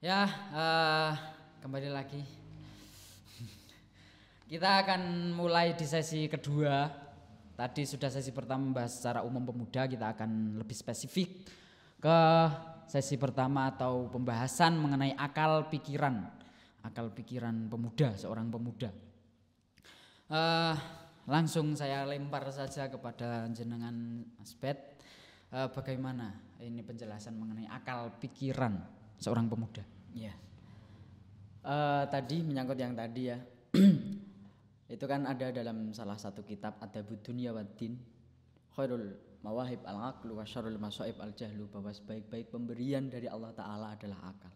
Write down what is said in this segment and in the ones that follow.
Ya, kembali lagi. Kita akan mulai di sesi kedua. Tadi sudah sesi pertama membahas secara umum pemuda, kita akan lebih spesifik ke sesi pertama atau pembahasan mengenai akal pikiran pemuda, seorang pemuda. Langsung saya lempar saja kepada jenengan Mas Bet, bagaimana ini penjelasan mengenai akal pikiran seorang pemuda? Ya, tadi menyangkut yang tadi ya. Itu kan ada dalam salah satu kitab Adabud Dunya Waddin, Khairul Mawahib al-aqlu wa syarrul masaib al-jahlu, bahwa sebaik-baik pemberian dari Allah Ta'ala adalah akal.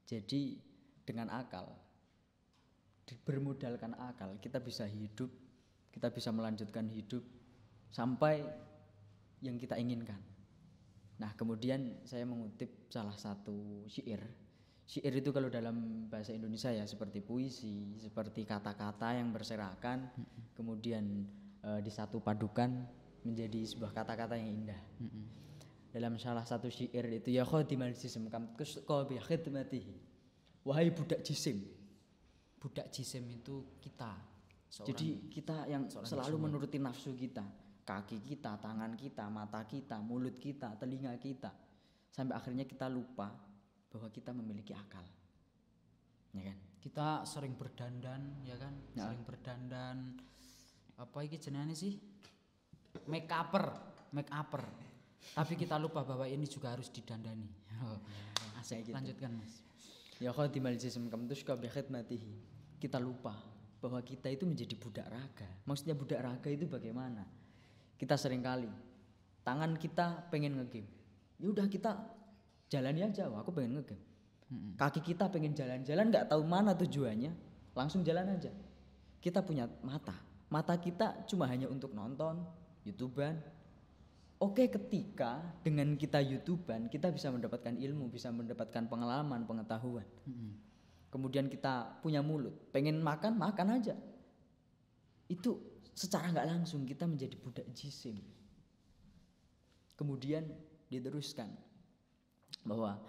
Jadi dengan akal, bermodalkan akal, kita bisa hidup, kita bisa melanjutkan hidup sampai yang kita inginkan. Nah, kemudian saya mengutip salah satu syair. Syair itu kalau dalam bahasa Indonesia ya seperti puisi, seperti kata-kata yang berserakan, kemudian disatu padukan menjadi sebuah kata-kata yang indah. Dalam salah satu syair itu, ya khadimal jisim kam tusqa bi khidmatihi, wahai budak jisim. Budak jisim itu kita. Jadi kita yang selalu menuruti nafsu kita, kaki kita, tangan kita, mata kita, mulut kita, telinga kita, sampai akhirnya kita lupa bahwa kita memiliki akal, ya kan? Kita sering berdandan, ya kan? Ya. Sering berdandan. Apa ini jenenge sih? Make upper. Tapi kita lupa bahwa ini juga harus didandani. Asik, gitu. Lanjutkan Mas. Ya khadimal jisim kam tusqa bi khidmatihi. Kita lupa bahwa kita itu menjadi budak raga. Maksudnya budak raga itu bagaimana? Kita seringkali tangan kita pengen ngegame, ya udah kita jalani aja, aku pengen ngegame. Kaki kita pengen jalan-jalan, nggak tahu mana tujuannya, langsung jalan aja. Kita punya mata kita cuma hanya untuk nonton, YouTuber. Oke, ketika dengan kita YouTuber, kita bisa mendapatkan ilmu, bisa mendapatkan pengalaman, pengetahuan. Kemudian kita punya mulut, pengen makan aja. Itu secara nggak langsung kita menjadi budak jisim. Kemudian diteruskan bahwa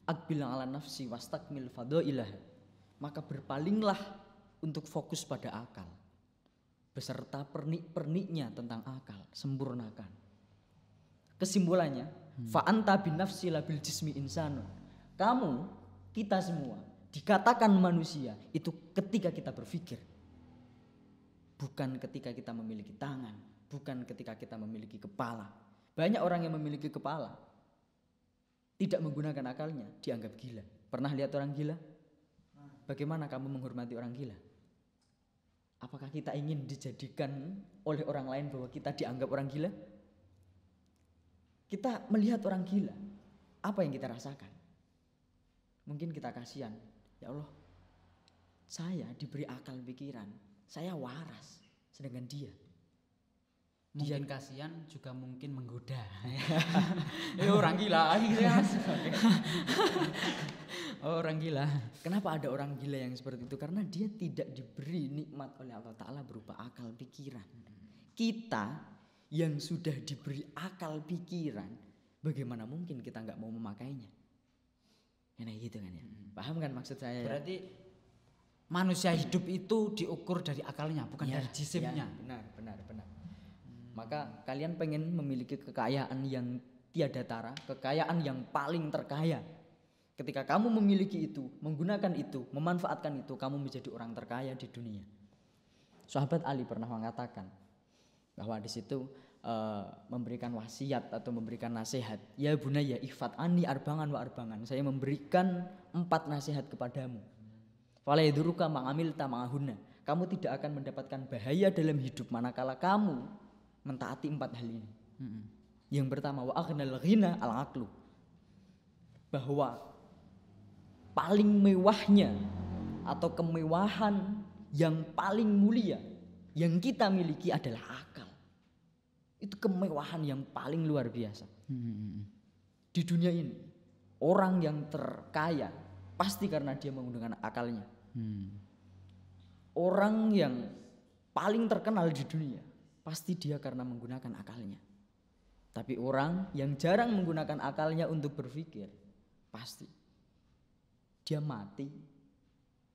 akbil ala nafsi wastakmil fadailah, maka berpalinglah untuk fokus pada akal beserta pernik-perniknya tentang akal, sempurnakan. Kesimpulannya, fa anta bin nafsi labil jismi insanun. Kamu, kita semua dikatakan manusia itu ketika kita berpikir, bukan ketika kita memiliki tangan, bukan ketika kita memiliki kepala. Banyak orang yang memiliki kepala tidak menggunakan akalnya, dianggap gila. Pernah lihat orang gila? Bagaimana kamu menghormati orang gila? Apakah kita ingin dijadikan oleh orang lain bahwa kita dianggap orang gila? Kita melihat orang gila, apa yang kita rasakan? Mungkin kita kasihan, ya Allah, saya diberi akal pikiran, saya waras, sedangkan dia mungkin kasihan, juga mungkin menggoda. Orang gila gitu ya Mas. Orang gila. Kenapa ada orang gila yang seperti itu? Karena dia tidak diberi nikmat oleh Allah Ta'ala berupa akal pikiran. Kita yang sudah diberi akal pikiran, bagaimana mungkin kita gak mau memakainya? Nah gitu kan ya. Paham kan maksud saya? Berarti manusia hidup itu diukur dari akalnya, bukan dari jisimnya. Ya, benar. Maka kalian pengen memiliki kekayaan yang tiada tara, kekayaan yang paling terkaya. Ketika kamu memiliki itu, menggunakan itu, memanfaatkan itu, kamu menjadi orang terkaya di dunia. Sahabat Ali pernah mengatakan bahwa di situ memberikan wasiat atau memberikan nasihat. Ya bunayya ihfad ani arbangan wa arbangan. Saya memberikan 4 nasihat kepadamu. Fala yaduruka ma'amilta ma'ahunna. Kamu tidak akan mendapatkan bahaya dalam hidup manakala kamu mentaati 4 hal ini. Yang pertama, wa aghnal ghina al-aqlu. Bahwa paling mewahnya atau kemewahan yang paling mulia yang kita miliki adalah akal. Itu kemewahan yang paling luar biasa. Di dunia ini, orang yang terkaya pasti karena dia menggunakan akalnya. Orang yang paling terkenal di dunia pasti dia karena menggunakan akalnya. Tapi orang yang jarang menggunakan akalnya untuk berpikir, Pasti. Dia mati,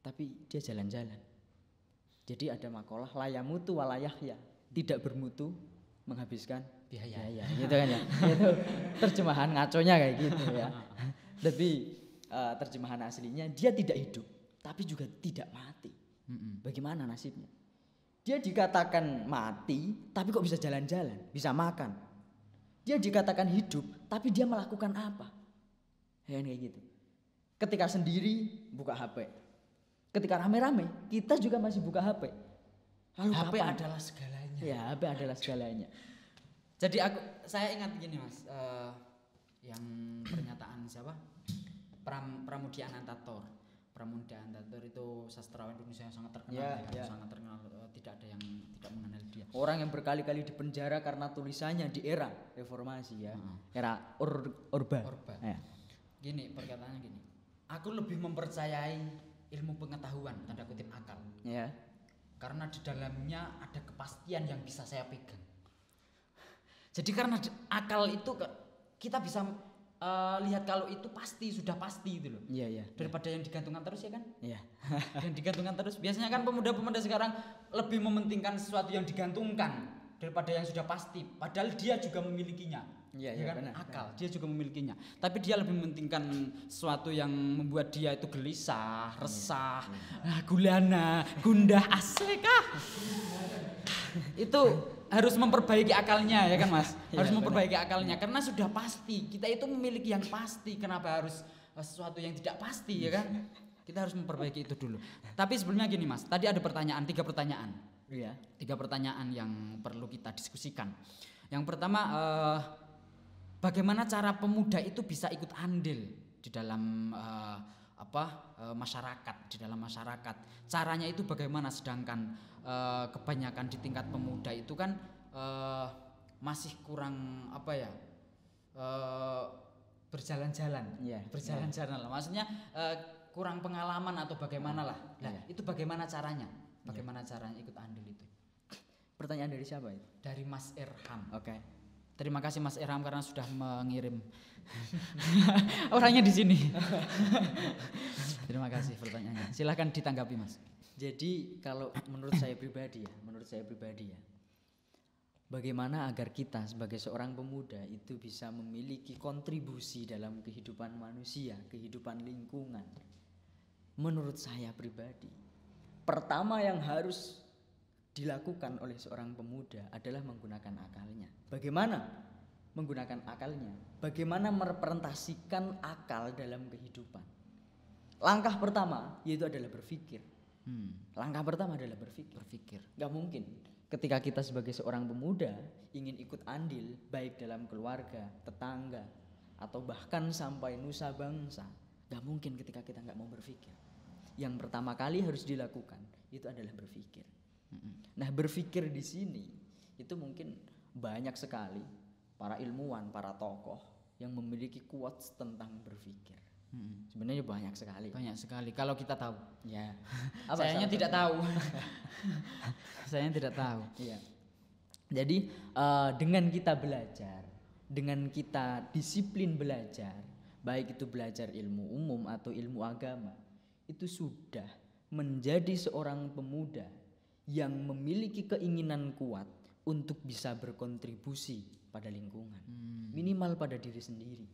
tapi dia jalan-jalan. Jadi ada makalah layamutu walayahya, tidak bermutu menghabiskan biaya. Gitu kan ya. Itu terjemahan ngaconya kayak gitu ya. Tapi terjemahan aslinya dia tidak hidup, tapi juga tidak mati. Bagaimana nasibnya? Dia dikatakan mati, tapi kok bisa jalan-jalan, bisa makan. Dia dikatakan hidup, tapi dia melakukan apa? Ya kayak gitu. Ketika sendiri buka HP. Ketika rame-rame, kita juga masih buka HP. Lalu HP kapan? adalah segalanya. Ya, HP adalah segalanya. Jadi saya ingat gini Mas, yang pernyataan siapa? Pramudia Anantatur. Pramudia Anantatur itu sastrawan Indonesia yang sangat terkenal, sangat terkenal. Tidak ada yang tidak mengenal dia. Orang yang berkali-kali dipenjara karena tulisannya di era reformasi ya, era Orba. Ya. Gini perkataannya gini. Aku lebih mempercayai ilmu pengetahuan tanda kutip akal. Ya. Karena di dalamnya ada kepastian yang bisa saya pegang. Jadi karena akal itu kita bisa lihat kalau itu pasti, sudah pasti itu loh. Iya. Daripada yang digantungkan terus ya kan? Iya. Yang digantungkan terus. Biasanya kan pemuda-pemuda sekarang lebih mementingkan sesuatu yang digantungkan daripada yang sudah pasti. Padahal dia juga memilikinya. Iya kan? Benar. Akal, dia juga memilikinya. Tapi dia lebih mementingkan sesuatu yang membuat dia itu gelisah, resah, gulana, gundah, asekah. Itu harus memperbaiki akalnya ya kan Mas? Harus memperbaiki akalnya karena sudah pasti. Kita itu memiliki yang pasti. Kenapa harus sesuatu yang tidak pasti ya kan? Kita harus memperbaiki itu dulu. Tapi sebelumnya gini Mas, tadi ada tiga pertanyaan. Iya. 3 pertanyaan yang perlu kita diskusikan. Yang pertama, bagaimana cara pemuda itu bisa ikut andil di dalam masyarakat, di dalam masyarakat. Caranya itu bagaimana? Sedangkan kebanyakan di tingkat pemuda itu kan masih kurang berjalan-jalan, berjalan-jalan lah. Maksudnya kurang pengalaman atau bagaimana lah. Nah, itu bagaimana caranya? Bagaimana caranya ikut andil itu? Pertanyaan dari siapa itu? Dari Mas Irham. Oke. Terima kasih Mas Irham karena sudah mengirim orangnya di sini. Terima kasih pertanyaannya. Silahkan ditanggapi Mas. Jadi kalau menurut saya pribadi ya, bagaimana agar kita sebagai seorang pemuda itu bisa memiliki kontribusi dalam kehidupan manusia, kehidupan lingkungan. Menurut saya pribadi, pertama yang harus dilakukan oleh seorang pemuda adalah menggunakan akalnya. Bagaimana menggunakan akalnya? Bagaimana merepresentasikan akal dalam kehidupan? Langkah pertama yaitu adalah berpikir. Langkah pertama adalah berpikir. Gak mungkin ketika kita sebagai seorang pemuda ingin ikut andil baik dalam keluarga, tetangga, atau bahkan sampai nusa bangsa. Gak mungkin ketika kita gak mau berpikir. Yang pertama kali harus dilakukan itu adalah berpikir. Nah, berpikir di sini itu mungkin banyak sekali para ilmuwan, para tokoh yang memiliki quotes tentang berpikir. Sebenarnya banyak sekali. Banyak sekali. Kalau kita tahu. Ya. Sayangnya tidak tahu. Saya tidak tahu. Iya. Jadi dengan kita belajar, dengan kita disiplin belajar, baik itu belajar ilmu umum atau ilmu agama, itu sudah menjadi seorang pemuda yang memiliki keinginan kuat untuk bisa berkontribusi pada lingkungan, minimal pada diri sendiri.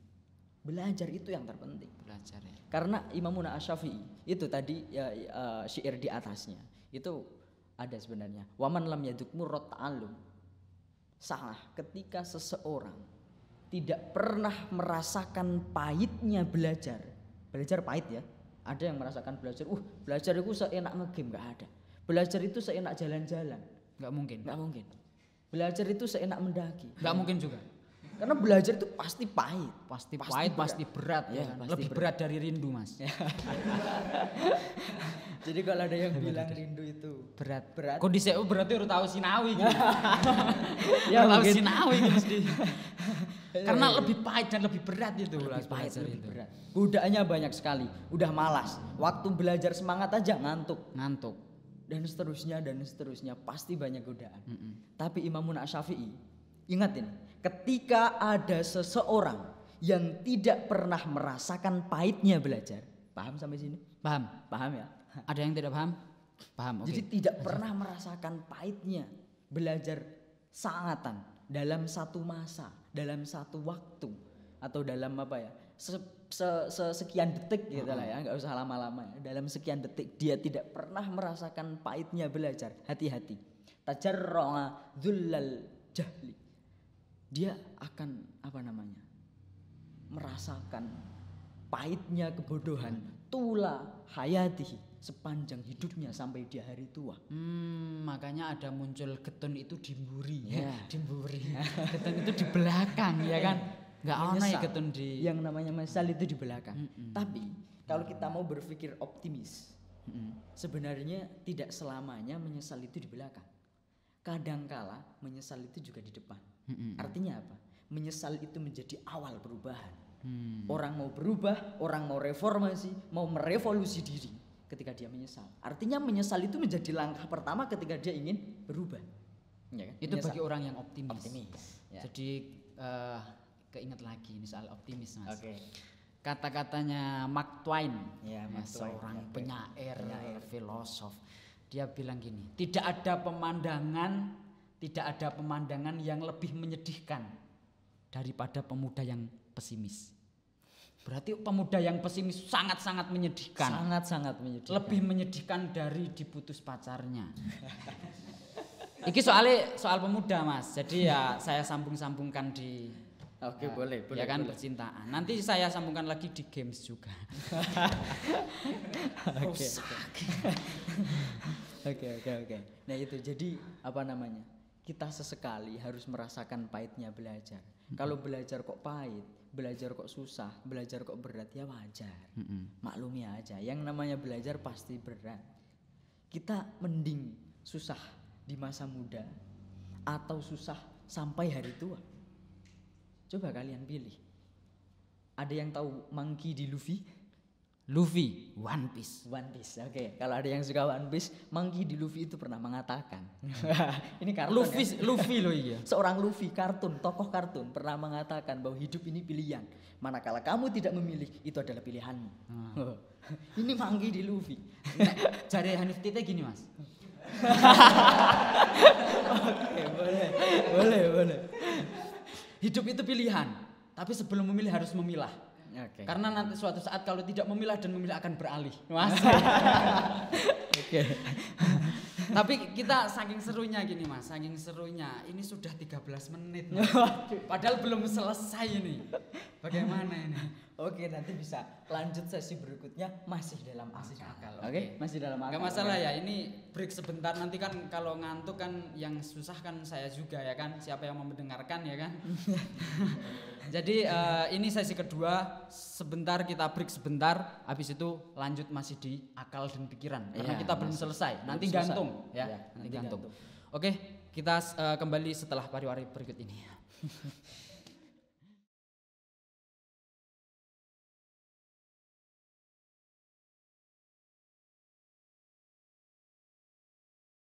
Belajar itu yang terpenting. Belajar ya. Karena Imamuna Asy-Syafi'i itu tadi syair di atasnya itu ada sebenarnya. Waman lam yaduk murrat ta'allum. Salah ketika seseorang tidak pernah merasakan pahitnya belajar. Belajar pahit ya. Ada yang merasakan belajar, belajar itu seenak ngegame, enggak ada. Belajar itu seenak jalan-jalan. Enggak mungkin. Belajar itu seenak mendaki. Enggak mungkin juga. Karena belajar itu pasti pahit. Pasti pahit, pasti berat. Ya, kan? Pasti lebih berat dari rindu Mas. Jadi kalau ada yang bilang rindu itu berat. Kondisi berarti harus tahu Sinawi gitu. Ya tahu mungkin. Sinawi gitu mesti. Karena lebih pahit dan lebih berat itu. Lebih pahit, lebih berat. Godaannya banyak sekali. Udah malas. Waktu belajar semangat aja ngantuk. Dan seterusnya pasti banyak godaan. Tapi Imamuna Asy-Syafi'i ingat ini, ketika ada seseorang yang tidak pernah merasakan pahitnya belajar. Paham sampai sini? Paham? Paham ya? Ada yang tidak paham? Paham, oke. Jadi tidak pernah merasakan pahitnya belajar sangatan dalam satu masa, dalam satu waktu, atau dalam apa ya, sekian detik gitu lah ya, nggak usah lama-lama ya. Dalam sekian detik dia tidak pernah merasakan pahitnya belajar. Hati-hati. Tajarra'a dzullal jahli. Dia akan apa namanya, merasakan pahitnya kebodohan tula hayatihi, sepanjang hidupnya sampai di hari tua. Makanya ada muncul getun itu dimburi. Ya. Dimburi. Getun itu di belakang ya kan. Enggak ono ya Menyesal. getun di Yang namanya menyesal itu di belakang. Tapi kalau kita mau berpikir optimis, sebenarnya tidak selamanya menyesal itu di belakang. Kadangkala menyesal itu juga di depan. Artinya apa? Menyesal itu menjadi awal perubahan. Orang mau berubah, orang mau reformasi, mau merevolusi diri ketika dia menyesal. Artinya menyesal itu menjadi langkah pertama ketika dia ingin berubah. Ya kan? itu Menyesal. bagi orang yang optimis. Optimis, ya. Jadi keinget lagi ini soal optimis, Mas. Oke. Kata-katanya Mark Twain, Ya, Mark Twain, seorang ya, penyair, penyair. filosof. Dia bilang gini, tidak ada pemandangan yang lebih menyedihkan daripada pemuda yang pesimis. Berarti pemuda yang pesimis sangat-sangat menyedihkan. Sangat-sangat menyedihkan. Lebih menyedihkan dari diputus pacarnya. Iki soal pemuda, Mas. Jadi ya saya sambung-sambungkan di Oke, boleh, ya kan, boleh. percintaan. Nanti saya sambungkan lagi di games juga. Oke. Nah itu jadi apa namanya? Kita sesekali harus merasakan pahitnya belajar. Kalau belajar kok pahit, belajar kok susah, belajar kok berat, ya wajar. Maklumi aja. Yang namanya belajar pasti berat. Kita mending susah di masa muda atau susah sampai hari tua. Coba kalian pilih. Ada yang tahu Monkey D. Luffy? Luffy, One Piece. One Piece. Oke. Kalau ada yang suka One Piece, Monkey D. Luffy itu pernah mengatakan. Ini kartun. Luffy loh iya. Seorang Luffy kartun, tokoh kartun pernah mengatakan bahwa hidup ini pilihan. Manakala kamu tidak memilih, itu adalah pilihanmu. Ini Monkey D. Luffy. Jari Hanif Tite gini, Mas. Oke, boleh. Hidup itu pilihan, tapi sebelum memilih harus memilah. Oke. Karena nanti suatu saat kalau tidak memilah dan memilih akan beralih. Mas. Oke. Tapi kita saking serunya gini, Mas, saking serunya ini sudah 13 menit. Mas. Padahal belum selesai ini. Bagaimana ini? Oke, nanti bisa lanjut sesi berikutnya masih dalam asik akal. Oke, masih dalam akal. Enggak masalah ya, ini break sebentar, nanti kan kalau ngantuk kan yang susah kan saya juga ya kan, siapa yang mau mendengarkan ya kan. Jadi ini sesi kedua, sebentar kita break sebentar, habis itu lanjut masih di akal dan pikiran karena Iya, kita belum selesai, nanti selesai. gantung ya, Iya, nanti nanti gantung. gantung. Oke, kita kembali setelah pariwari berikut ini.